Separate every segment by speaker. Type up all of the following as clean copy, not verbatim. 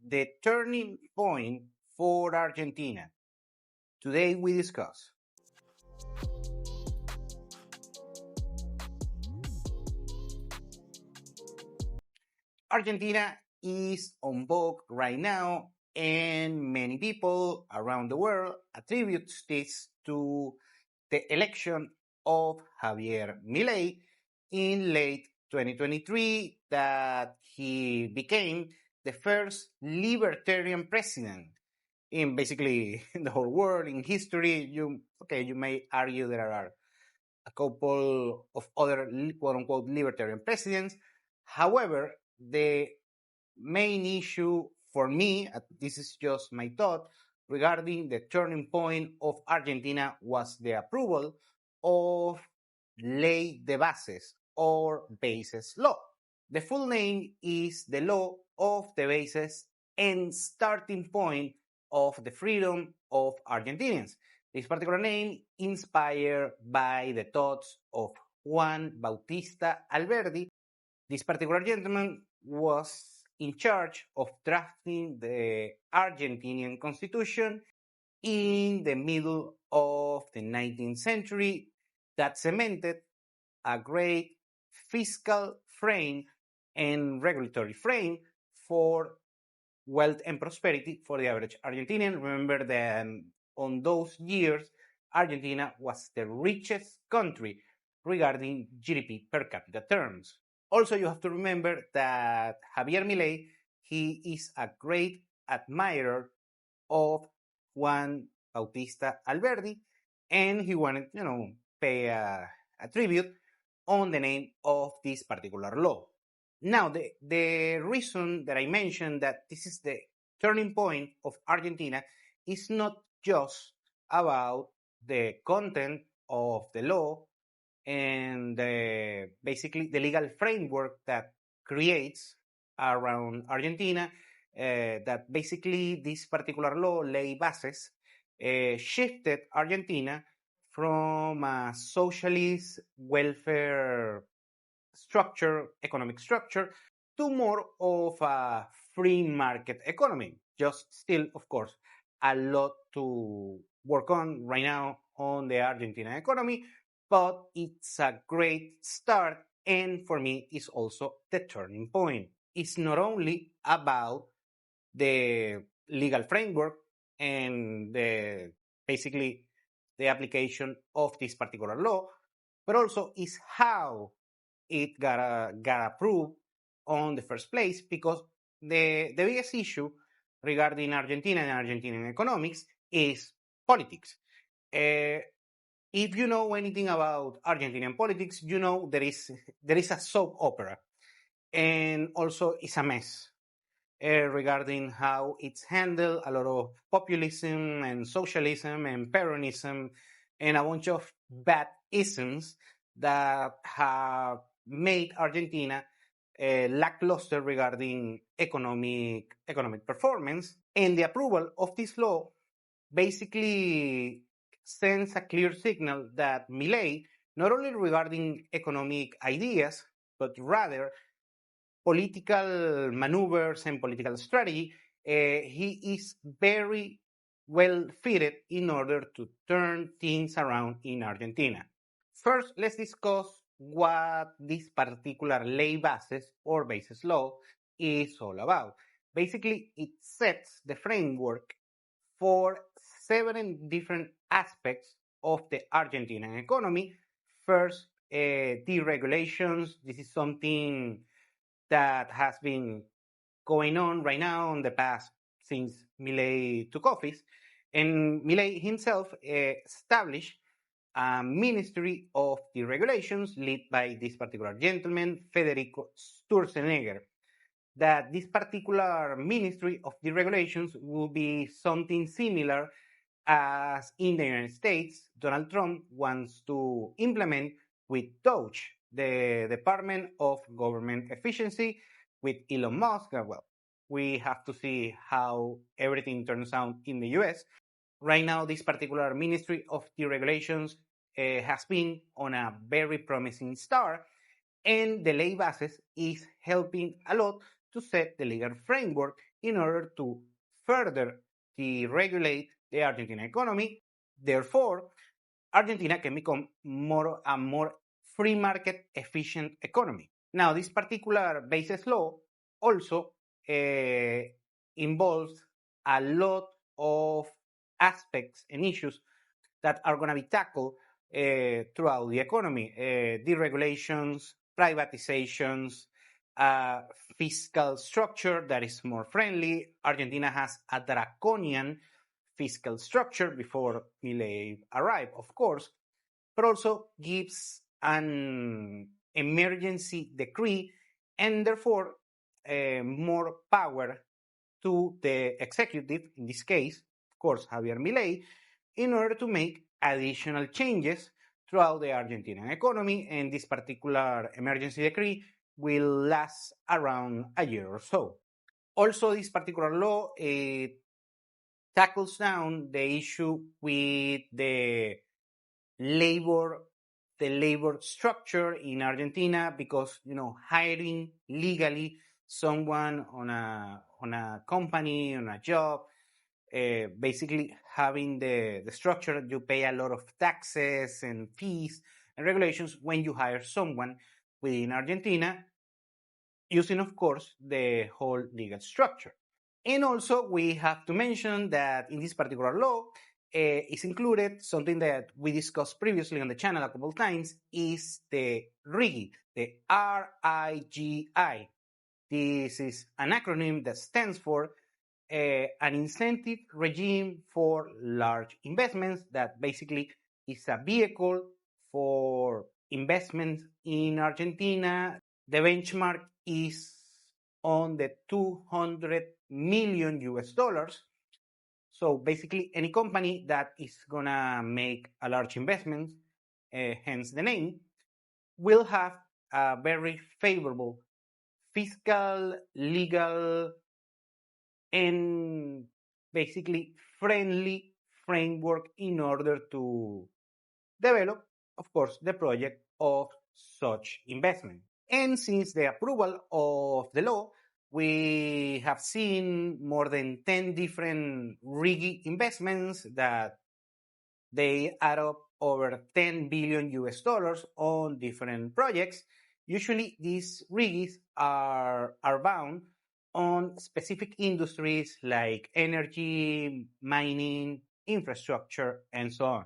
Speaker 1: the turning point for Argentina. Today we discuss Argentina is on vogue right now, and many people around the world attribute this to the election of Javier Milei in late 2023, that he became the first libertarian president in basically the whole world, in history. You may argue there are a couple of other quote-unquote libertarian presidents. However, the main issue for me, this is just my thought, regarding the turning point of Argentina was the approval of Ley de Bases or Bases Law. The full name is the Law of the Bases and Starting Point of the Freedom of Argentinians. This particular name inspired by the thoughts of Juan Bautista Alberdi. This particular gentleman was in charge of drafting the Argentinian constitution in the middle of the 19th century that cemented a great fiscal frame and regulatory frame for wealth and prosperity for the average Argentinian. Remember that on those years, Argentina was the richest country regarding GDP per capita terms. Also, you have to remember that Javier Milei, he is a great admirer of Juan Bautista Alberdi, and he wanted, pay a tribute on the name of this particular law. Now, the reason that I mentioned that this is the turning point of Argentina is not just about the content of the law and basically the legal framework that creates around Argentina, that basically this particular law, Ley Bases, shifted Argentina from a socialist welfare structure, economic structure, to more of a free market economy. Just still, of course, a lot to work on right now on the Argentina economy, but it's a great start, and for me, it's also the turning point. It's not only about the legal framework and basically the application of this particular law, but also is how it got approved on the first place, because the biggest issue regarding Argentina and Argentinian economics is politics. If you know anything about Argentinian politics, you know there is a soap opera, and also it's a mess regarding how it's handled. A lot of populism and socialism and Peronism and a bunch of bad isms that have made Argentina lackluster regarding economic performance. And the approval of this law basically sends a clear signal that Milei, not only regarding economic ideas, but rather political maneuvers and political strategy, he is very well fitted in order to turn things around in Argentina. First, let's discuss what this particular Ley Bases or Bases Law is all about. Basically, it sets the framework for 7 different aspects of the Argentinian economy. First, deregulations. This is something that has been going on right now in the past since Milei took office. And Milei himself established a Ministry of Deregulations led by this particular gentleman, Federico Sturzenegger. That this particular Ministry of Deregulations will be something similar as in the United States, Donald Trump wants to implement with DOGE, the Department of Government Efficiency, with Elon Musk. Well, we have to see how everything turns out in the US. Right now, this particular Ministry of Deregulations has been on a very promising start, and the Ley Bases is helping a lot to set the legal framework in order to further deregulate the Argentine economy. Therefore, Argentina can become a more free market efficient economy. Now, this particular basis law also involves a lot of aspects and issues that are going to be tackled throughout the economy. Deregulations, privatizations, fiscal structure that is more friendly. Argentina has a draconian fiscal structure before Milei arrived, of course, but also gives an emergency decree and therefore more power to the executive, in this case, of course, Javier Milei, in order to make additional changes throughout the Argentinian economy. And this particular emergency decree will last around a year or so. Also, this particular law tackles down the issue with labor structure in Argentina, because hiring legally someone on a company, on a job, basically having the structure, you pay a lot of taxes and fees and regulations when you hire someone within Argentina, using, of course, the whole legal structure. And also, we have to mention that in this particular law is included something that we discussed previously on the channel a couple of times, is the RIGI, the RIGI. This is an acronym that stands for an incentive regime for large investments, that basically is a vehicle for investments in Argentina. The benchmark is on the 200 million US dollars. So basically, any company that is gonna make a large investment, hence the name, will have a very favorable fiscal, legal, and basically friendly framework in order to develop, of course, the project of such investment. And since the approval of the law, we have seen more than 10 different RIGI investments that they add up over 10 billion US dollars on different projects. Usually these RIGIs are bound on specific industries like energy, mining, infrastructure, and so on.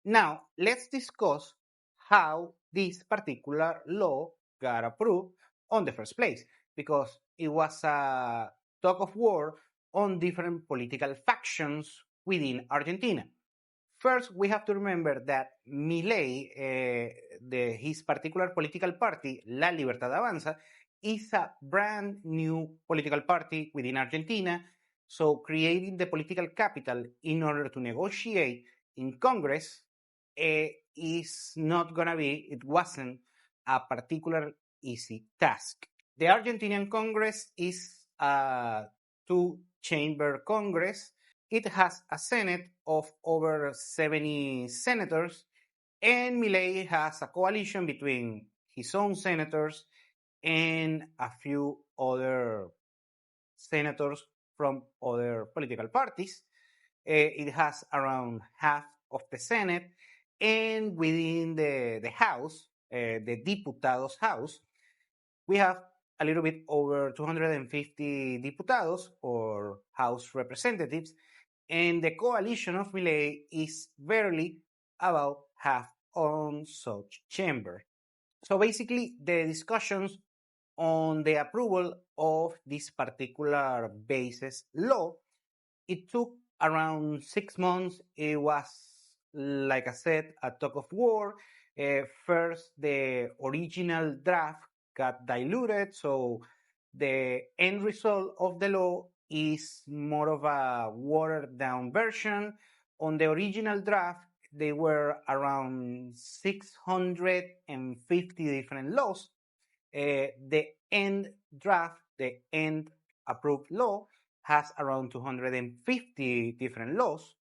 Speaker 1: Now, let's discuss how this particular law got approved on the first place, because it was a tug of war on different political factions within Argentina. First, we have to remember that Milei, his particular political party, La Libertad Avanza, is a brand new political party within Argentina. So creating the political capital in order to negotiate in Congress is not going to be, it wasn't a particular easy task. The Argentinian Congress is a two-chamber Congress. It has a Senate of over 70 senators, and Milei has a coalition between his own senators and a few other senators from other political parties. It has around half of the Senate, and within the House, the Diputados House, we have a little bit over 250 diputados or House representatives, and the coalition of Milei is barely about half on such chamber. So basically, the discussions on the approval of this particular basis law, it took around 6 months. It was, like I said, a tug of war. First, the original draft got diluted, so the end result of the law is more of a watered down version. On the original draft, there were around 650 different laws. The end draft, the end approved law, has around 250 different laws.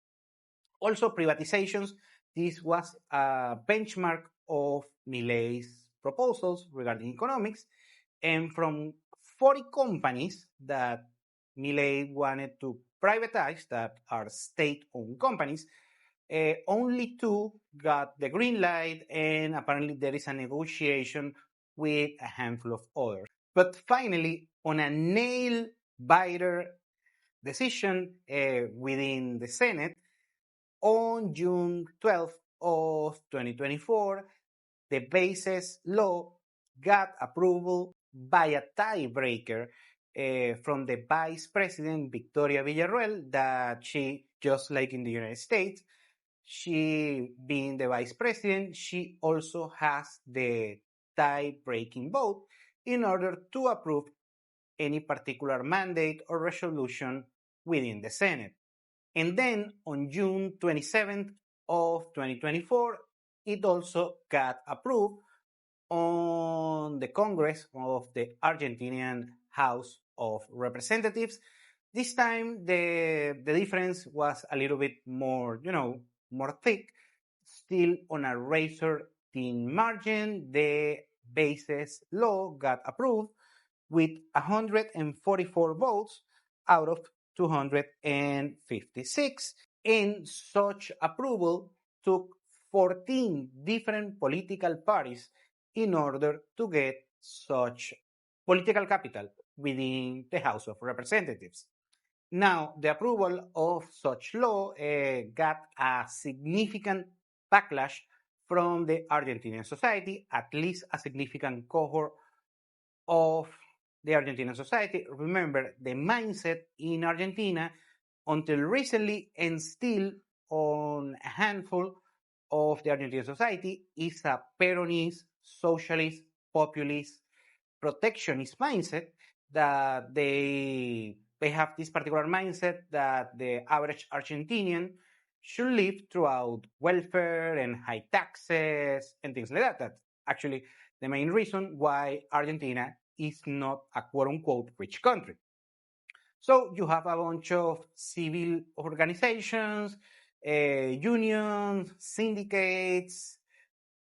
Speaker 1: Also, privatizations. This was a benchmark of Milei's proposals regarding economics. And from 40 companies that Milei wanted to privatize, that are state-owned companies. Only two got the green light, and apparently there is a negotiation with a handful of others. But finally, on a nail-biter decision within the Senate, on June 12th of 2024, the basis law got approval by a tiebreaker from the Vice President Victoria Villarruel, that she, just like in the United States, she being the Vice President, she also has the tie-breaking vote in order to approve any particular mandate or resolution within the Senate. And then on June 27th of 2024, it also got approved on the Congress of the Argentinian House of Representatives. This time, the difference was a little bit more, more thick, still on a razor thin margin. The basis law got approved with 144 votes out of 256. And such approval took 14 different political parties in order to get such political capital within the House of Representatives. Now, the approval of such law got a significant backlash from the Argentinian society, at least a significant cohort of the Argentinian society. Remember, the mindset in Argentina until recently, and still on a handful of the Argentinian society, is a Peronist, socialist, populist, protectionist mindset, that they have this particular mindset that the average Argentinian should live throughout welfare and high taxes and things like that. That's actually the main reason why Argentina is not a quote-unquote rich country. So you have a bunch of civil organizations, unions, syndicates,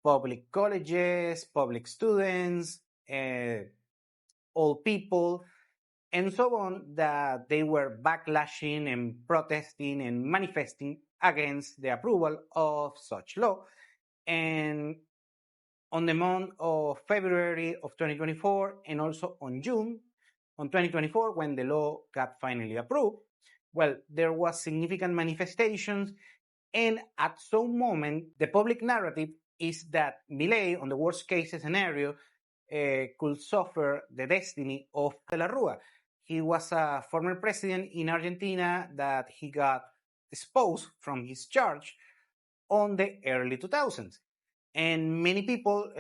Speaker 1: public colleges, public students, old people, and so on, that they were backlashing and protesting and manifesting against the approval of such law. And on the month of February of 2024, and also on June on 2024, when the law got finally approved, well, there was significant manifestations, and at some moment, the public narrative is that Milei, on the worst case scenario, could suffer the destiny of De la Rúa. He was a former president in Argentina that he got exposed from his charge on the early 2000s. And many people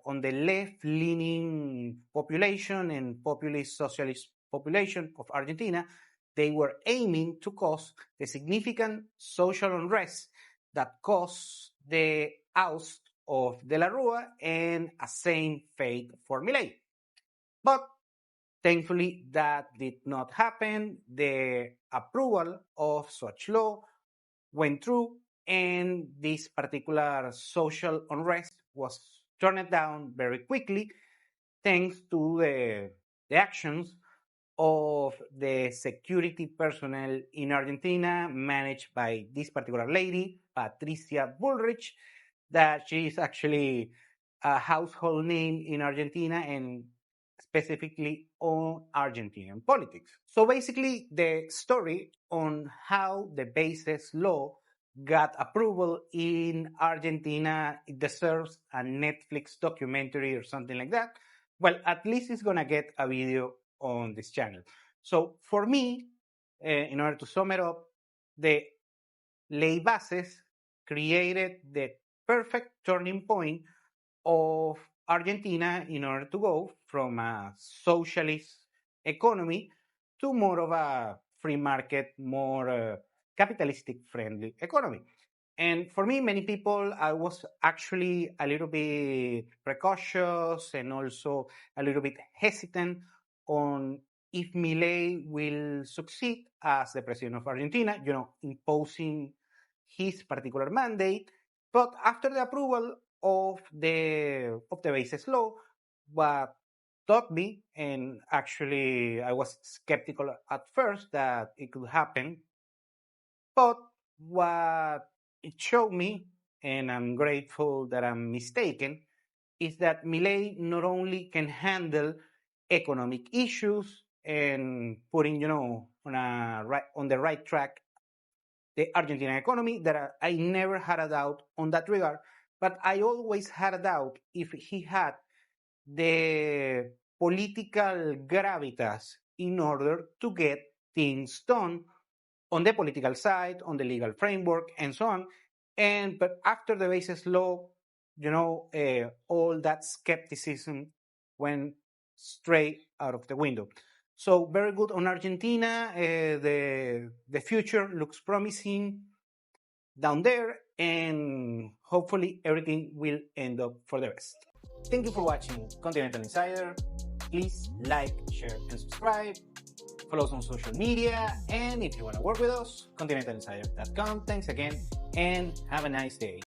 Speaker 1: on the left-leaning population and populist socialist population of Argentina, they were aiming to cause the significant social unrest that caused the oust of De la Rúa and a same fate for Milei. But thankfully, that did not happen. The approval of such law went through, and this particular social unrest was turned down very quickly thanks to the actions of the security personnel in Argentina, managed by this particular lady, Patricia Bullrich, that she is actually a household name in Argentina and specifically on Argentinian politics. So basically, the story on how the basis law got approval in Argentina, it deserves a Netflix documentary or something like that. Well, at least it's gonna get a video on this channel. So for me, in order to sum it up, the ley bases created the perfect turning point of Argentina in order to go from a socialist economy to more of a free market, more capitalistic friendly economy. And for me, many people, I was actually a little bit precautious and also a little bit hesitant on if Milei will succeed as the president of Argentina, imposing his particular mandate. But after the approval of the basis law, what taught me, and actually I was skeptical at first that it could happen, but what it showed me, and I'm grateful that I'm mistaken, is that Milei not only can handle economic issues and putting, on the right track the Argentine economy, that I never had a doubt on that regard, but I always had a doubt if he had the political gravitas in order to get things done on the political side, on the legal framework, and so on. But after the basis law, all that skepticism went straight out of the window. So very good on Argentina. The future looks promising down there, and hopefully everything will end up for the best. Thank you for watching Continental Insider. Please like, share, and subscribe. Follow us on social media, and if you want to work with us, continentalinsider.com. Thanks again, and have a nice day.